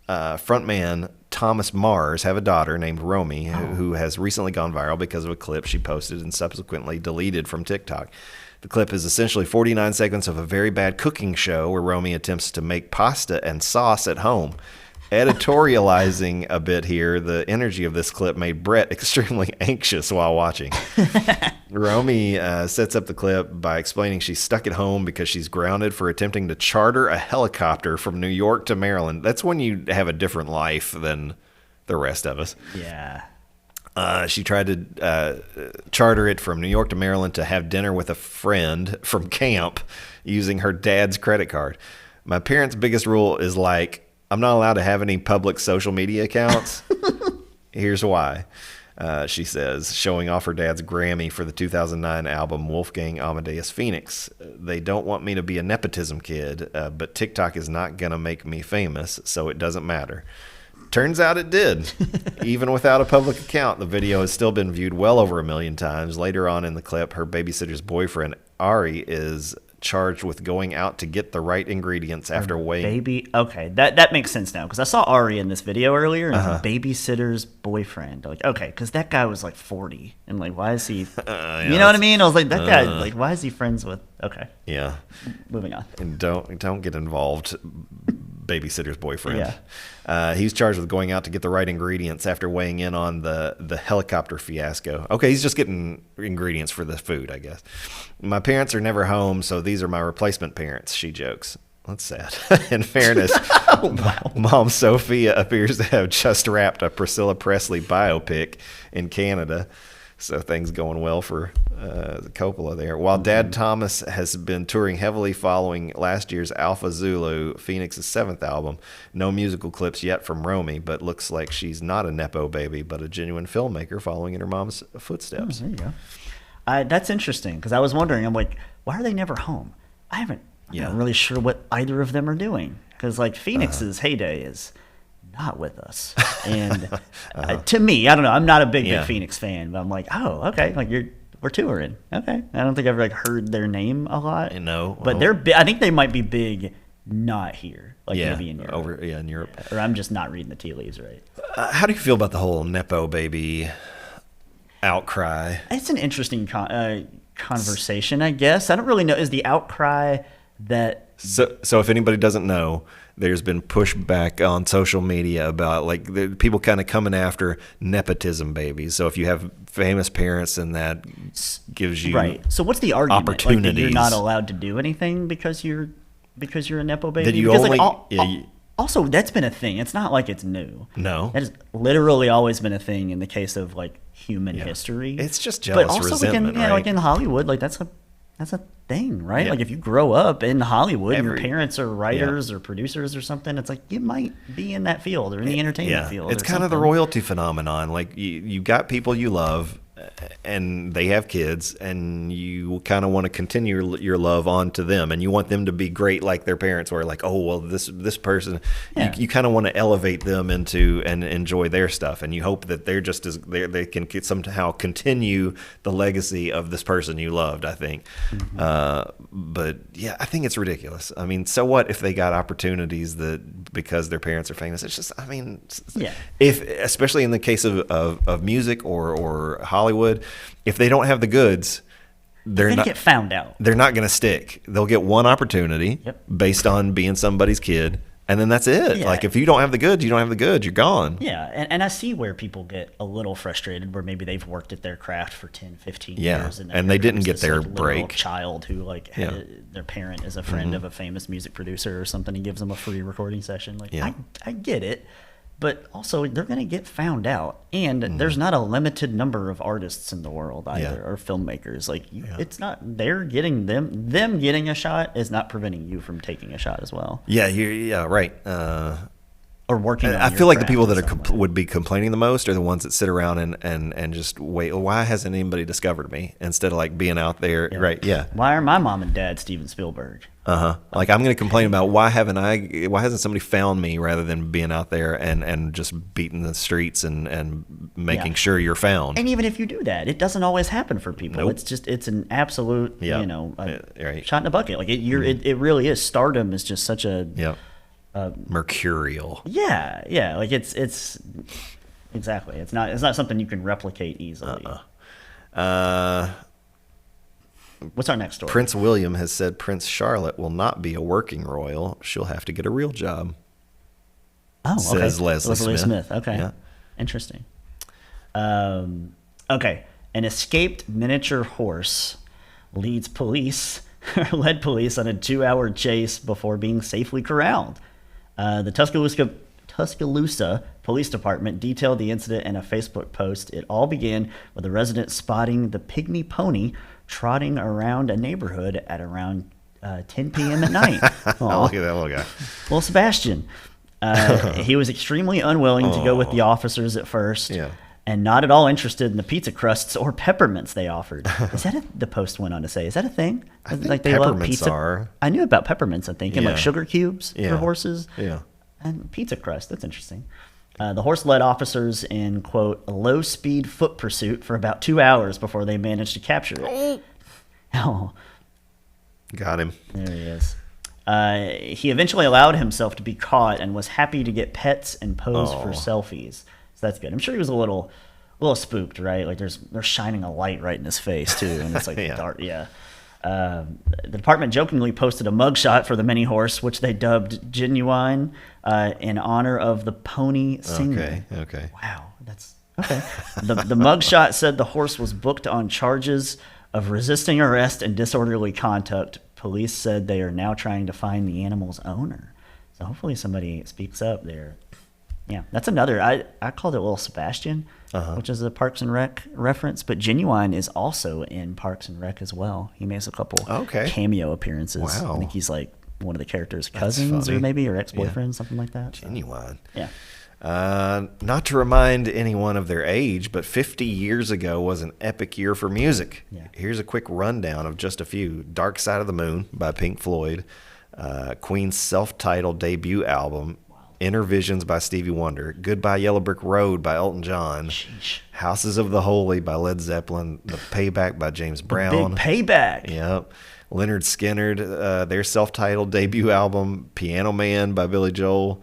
frontman Thomas Mars have a daughter named Romy who has recently gone viral because of a clip she posted and subsequently deleted from TikTok. The clip is essentially 49 seconds of a very bad cooking show where Romy attempts to make pasta and sauce at home. editorializing a bit here, the energy of this clip made Brett extremely anxious while watching. Romy sets up the clip by explaining she's stuck at home because she's grounded for attempting to charter a helicopter from New York to Maryland. That's when you have a different life than the rest of us. Yeah. She tried to charter it from New York to Maryland to have dinner with a friend from camp using her dad's credit card. My parents' biggest rule is like, I'm not allowed to have any public social media accounts. Here's why, she says, showing off her dad's Grammy for the 2009 album Wolfgang Amadeus Phoenix. They don't want me to be a nepotism kid, but TikTok is not going to make me famous, so it doesn't matter. Turns out it did. Even without a public account, the video has still been viewed well over 1 million times. Later on in the clip, her babysitter's boyfriend, Ari, is charged with going out to get the right ingredients after weighing. Okay, that makes sense now, because I saw Ari in this video earlier, and babysitter's boyfriend. Like, okay, because that guy was like 40, and like, why is he? Yeah, you know what I mean? I was like, that guy, like, why is he friends with? Okay, Yeah. moving on. And don't get involved, babysitter's boyfriend. Yeah. He's charged with going out to get the right ingredients after weighing in on the helicopter fiasco. Okay, he's just getting ingredients for the food, I guess. My parents are never home, so these are my replacement parents, she jokes. That's sad. In fairness, Mom Sophia appears to have just wrapped a Priscilla Presley biopic in Canada. So things going well for Coppola there. While Dad Thomas has been touring heavily following last year's Alpha Zulu, Phoenix's 7th album. No musical clips yet from Romy, but looks like she's not a Nepo baby, but a genuine filmmaker following in her mom's footsteps. There you go. That's interesting, because I was wondering, I'm like, why are they never home? I'm not really sure what either of them are doing, because like Phoenix's heyday is not with us, and to me, I don't know, I'm not a big Phoenix fan, but I'm like, oh, okay, like we're touring, okay. I don't think I've like heard their name a lot, but they're I think they might be big, not here, like maybe in Europe, in Europe, or I'm just not reading the tea leaves right. How do you feel about the whole Nepo baby outcry? It's an interesting conversation, I guess. I don't really know. Is the outcry that... So if anybody doesn't know, there's been pushback on social media about like the people kind of coming after nepotism babies. So if you have famous parents, and that gives you right. So what's the argument? Opportunities. Like, that you're not allowed to do anything because you're a nepo baby? That you because only... also, that's been a thing. It's not like it's new. No. That has literally always been a thing in the case of like human history. It's just jealous but also resentment, like right? like in Hollywood, like that's a thing, right? Yeah. Like if you grow up in Hollywood, and your parents are writers or producers or something, it's like you might be in that field or in the entertainment field. It's kind of the royalty phenomenon. Like you got people you love, and they have kids, and you kind of want to continue your love on to them, and you want them to be great like their parents were. Like, oh well, this person, you kind of want to elevate them into and enjoy their stuff, and you hope that they're just as they can somehow continue the legacy of this person you loved. I think, but yeah, I think it's ridiculous. I mean, so what if they got opportunities that because their parents are famous? It's just, I mean, if especially in the case of music or Hollywood, if they don't have the goods, they're not get found out. They're not going to stick. They'll get one opportunity based on being somebody's kid, and then that's it. Like if you don't have the goods, you don't have the goods. You're gone. Yeah, and I see where people get a little frustrated, where maybe they've worked at their craft for 10, 15 years, and they didn't get their break. Child who like had their parent is a friend of a famous music producer or something, and gives them a free recording session. Like I get it. But also, they're going to get found out, and there's not a limited number of artists in the world either, or filmmakers. Like it's not they're getting them getting a shot is not preventing you from taking a shot as well. Yeah, right. Or working. I feel like the people that would be complaining the most are the ones that sit around and just wait. Why hasn't anybody discovered me? Instead of like being out there, right? Yeah. Why are my mom and dad Steven Spielberg? Like I'm going to complain about why hasn't somebody found me, rather than being out there and just beating the streets and making sure you're found. And even if you do that, it doesn't always happen for people. Nope. It's an absolute shot in a bucket. Like it really is. Stardom is just such a mercurial. Yeah. Like it's exactly. It's not something you can replicate easily. What's our next story? Prince William has said Prince Charlotte will not be a working royal. She'll have to get a real job. Oh, okay. Says Leslie Smith. Okay. Yeah. Interesting. Okay. An escaped miniature horse led police on a 2-hour chase before being safely corralled. The Tuscaloosa Police Department detailed the incident in a Facebook post. It all began with a resident spotting the pygmy pony trotting around a neighborhood at around 10 p.m. at night. Oh, look at that little guy. Little Sebastian. He was extremely unwilling to go with the officers at first, and not at all interested in the pizza crusts or peppermints they offered. Is that the post went on to say? Is that a thing? I think like they love pizza. are. I knew about peppermints, I think, and like sugar cubes for horses. Yeah. And pizza crust. That's interesting. The horse led officers in, quote, a low-speed foot pursuit for about 2 hours before they managed to capture it. Oh. Got him. There he is. He eventually allowed himself to be caught and was happy to get pets and pose for selfies. So that's good. I'm sure he was a little spooked, right? Like they're shining a light right in his face too, and it's like dark. Yeah. The department jokingly posted a mugshot for the mini horse, which they dubbed Genuine, in honor of the pony singer. Okay. Wow, that's okay. The mugshot said the horse was booked on charges of resisting arrest and disorderly conduct. Police said they are now trying to find the animal's owner. So hopefully somebody speaks up there. Yeah, that's another. I called it Little Sebastian, which is a Parks and Rec reference, but Genuine is also in Parks and Rec as well. He makes a couple cameo appearances. Wow. I think he's like one of the characters' cousins or ex-boyfriend, something like that. Genuine. Yeah. Not to remind anyone of their age, but 50 years ago was an epic year for music. Yeah. Here's a quick rundown of just a few. Dark Side of the Moon by Pink Floyd, Queen's self-titled debut album, Inner Visions by Stevie Wonder, Goodbye Yellow Brick Road by Elton John, Sheesh. Houses of the Holy by Led Zeppelin, The Payback by James Brown. Big Payback. Yep. Leonard Skinner, their self-titled debut album, Piano Man by Billy Joel.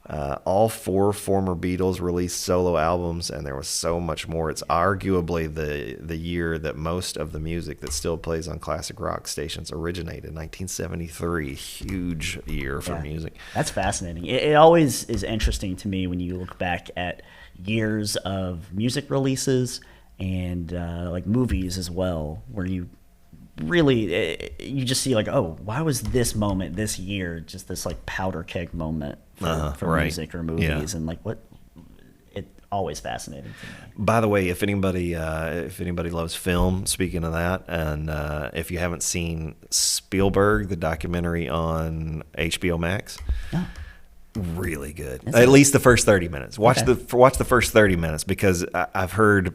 All 4 former Beatles released solo albums, and there was so much more. It's arguably the year that most of the music that still plays on classic rock stations originated, 1973. Huge year for music. That's fascinating. It always is interesting to me when you look back at years of music releases and like movies as well, where you really you just see like, oh, why was this moment this year just this like powder keg moment for music or movies, and like what it always fascinating to me. By the way, if anybody loves film, speaking of that, and if you haven't seen Spielberg, the documentary on HBO Max, really good. At least the first 30 minutes. Watch the first 30 minutes, because I've heard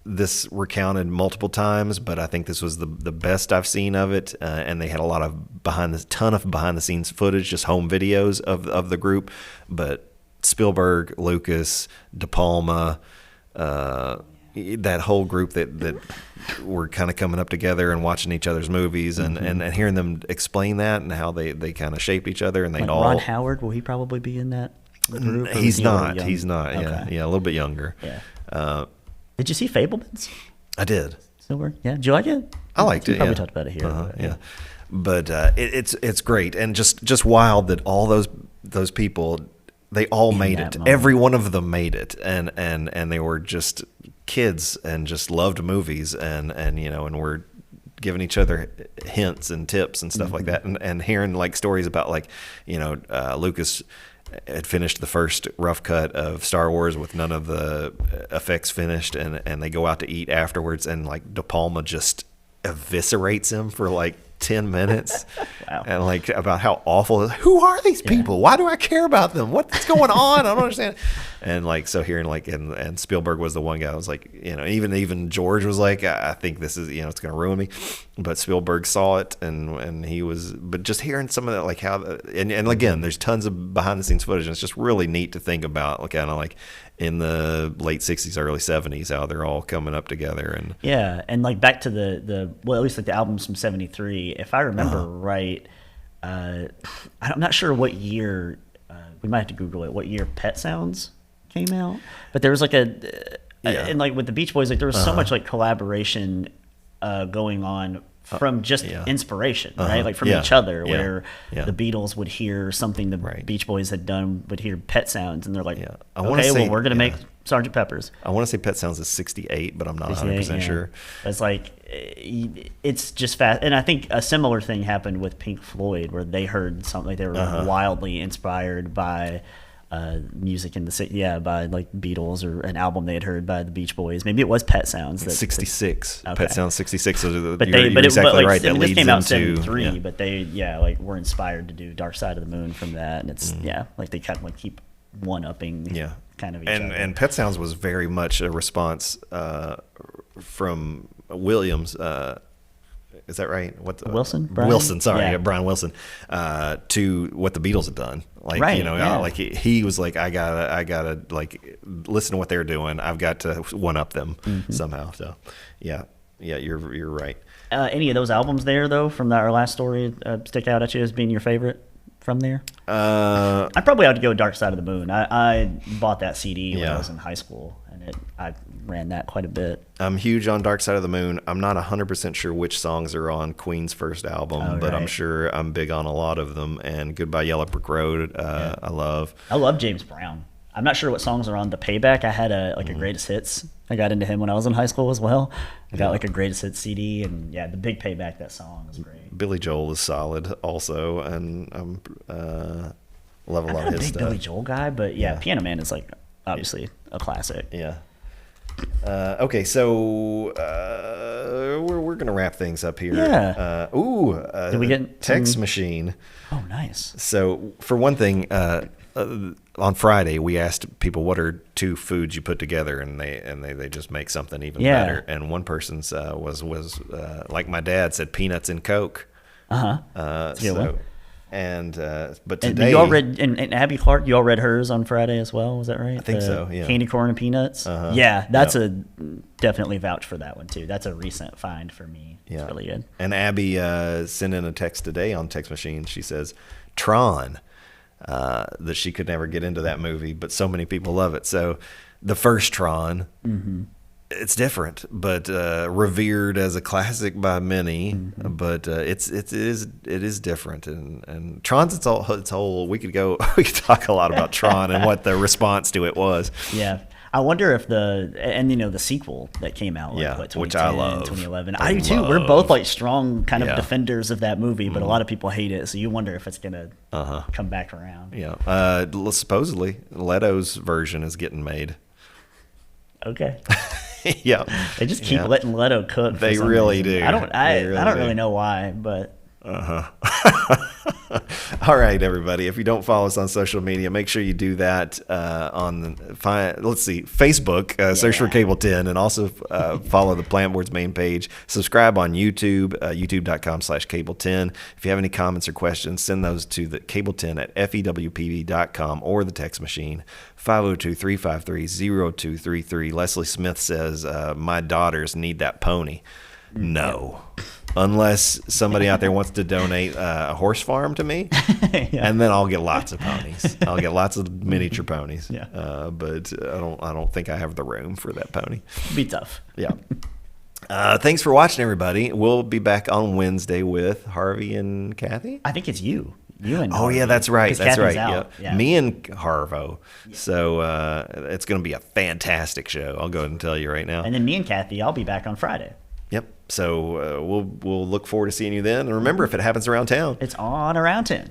this recounted multiple times, but I think this was the best I've seen of it, and they had a lot of behind the scenes footage, just home videos of the group. But Spielberg, Lucas, De Palma, that whole group that were kind of coming up together and watching each other's movies, and hearing them explain that and how they kind of shaped each other, and they'd all. Ron Howard, will he probably be in that group? He's not. Okay. Yeah, a little bit younger. Yeah. Did you see Fablemans? I did. Silver? Yeah. Did you like it? I liked it. Probably talked about it here. But it's great, and just wild that all those people, they all made it. Moment. Every one of them made it, and they were just kids and just loved movies, and we're giving each other hints and tips and stuff like that, and hearing like stories about like Lucas had finished the first rough cut of Star Wars with none of the effects finished, and they go out to eat afterwards, and like De Palma just eviscerates him for like 10 minutes. Wow. And like about how awful who are these people? Why do I care about them? What's going on? I don't understand. And like, so hearing like, and Spielberg was the one guy who was like, even George was like, I think this is, it's going to ruin me. But Spielberg saw it, and he was, but just hearing some of that, like how, and again, there's tons of behind the scenes footage, and it's just really neat to think about, like kind of like in the late 60s, early 70s, how they're all coming up together. And and like back to the well, at least like the albums from 73, if I remember right, I'm not sure what year, we might have to Google it, what year Pet Sounds came out, but there was like and like with the Beach Boys, like there was so much like collaboration going on from just yeah. inspiration, right? Like from Yeah. each other, Yeah. where Yeah. the Beatles would hear something the Right. Beach Boys had done, would hear Pet Sounds, and they're like, Yeah. I wanna okay, say- well, we're going to yeah. make Sgt. Pepper's. I want to say Pet Sounds is 68, but I'm not 100% Yeah. sure. It's like, it's just fast. And I think a similar thing happened with Pink Floyd, where they heard something, they were wildly inspired by music in the by like Beatles or an album they had heard by the Beach Boys. Maybe it was Pet Sounds. 66. Okay. Pet Sounds 66. So But you're exactly like, right. I mean, That this leads came out in into 73, yeah. but they like were inspired to do Dark Side of the Moon from that, and it's like they kind of like keep one upping kind of each other. And Pet Sounds was very much a response from Williams. Is that right? Wilson? Brian? Wilson, sorry, Yeah. Brian Wilson. To what the Beatles had done, like Right, you know, yeah. like he was like, I gotta like listen to what they're doing. I've got to one up them somehow. So, yeah, you're right. Any of those albums there though from our last story stick out at you as being your favorite from there? I'd probably have to go Dark Side of the Moon. I bought that CD when I Yeah. was in high school, and I ran that quite a bit. I'm huge on Dark Side of the Moon. I'm not 100% sure which songs are on Queen's first album, but I'm right. sure I'm big on a lot of them. And Goodbye Yellow Brick Road, I love. I love James Brown. I'm not sure what songs are on the Payback. I had a greatest hits. I got into him when I was in high school as well. I got like a greatest hits CD, and the Big Payback, that song is great. Billy Joel is solid also, and love a lot I'm of a his big stuff. Billy Joel guy, but Piano Man is like obviously a classic. Yeah. Okay, so we're gonna wrap things up here. Yeah. Did we get text some- machine? Oh, nice. So for one thing, on Friday we asked people what are two foods you put together, and they just make something even Yeah. better. And one person's was like my dad said, peanuts and Coke. That's a good one. And but And today you all read and Abby Clark. You all read hers on Friday as well. Was that right? I think so, yeah. Candy corn and peanuts. Yeah, that's a definitely vouch for that one too. That's a recent find for me. It's really good. And Abby sent in a text today on text machine. She says Tron, that she could never get into that movie, but so many people love it. So the first Tron, it's different, but revered as a classic by many. But it is different, and Tron's its whole. We could talk a lot about Tron and what the response to it was. Yeah. I wonder if the sequel that came out, like, Yeah, what, which I 2010, love. 2011. I I do too. We're love. both like strong kind of Yeah. defenders of that movie, but a lot of people hate it. So you wonder if it's gonna come back around. Yeah, supposedly Leto's version is getting made. Okay. Yeah, They just keep letting Leto cook. for They some really reason. do. I don't. They really I don't do. really know why, but All right, everybody. If you don't follow us on social media, make sure you do that let's see, Facebook. Search for Cable 10, and also follow the Plant Board's main page. Subscribe on YouTube, youtube.com/cable10. If you have any comments or questions, send those to the cable10@fewpb.com or the text machine 502-353-0233. Leslie Smith says, my daughters need that pony. No. Unless somebody out there wants to donate a horse farm to me, and then I'll get lots of ponies. I'll get lots of miniature ponies. Yeah. But I don't think I have the room for that pony. be tough. Yeah. Thanks for watching, everybody. We'll be back on Wednesday with Harvey and Kathy. I think it's you. You and Oh yeah, that's right. 'Cause That's Kathy's right. out. Yeah. Me and Harvo. So it's going to be a fantastic show. I'll go ahead and tell you right now. And then me and Kathy, I'll be back on Friday. Yep. So we'll look forward to seeing you then. And remember, if it happens around town, It's on around 10.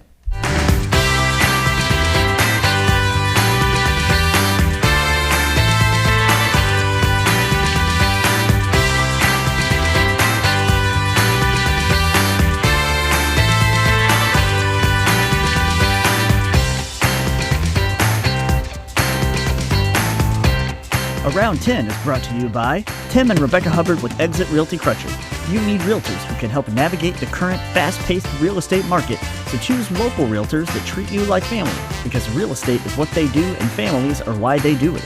Around 10 is brought to you by Tim and Rebecca Hubbard with Exit Realty Crutcher. You need realtors who can help navigate the current fast-paced real estate market, so choose local realtors that treat you like family, because real estate is what they do and families are why they do it.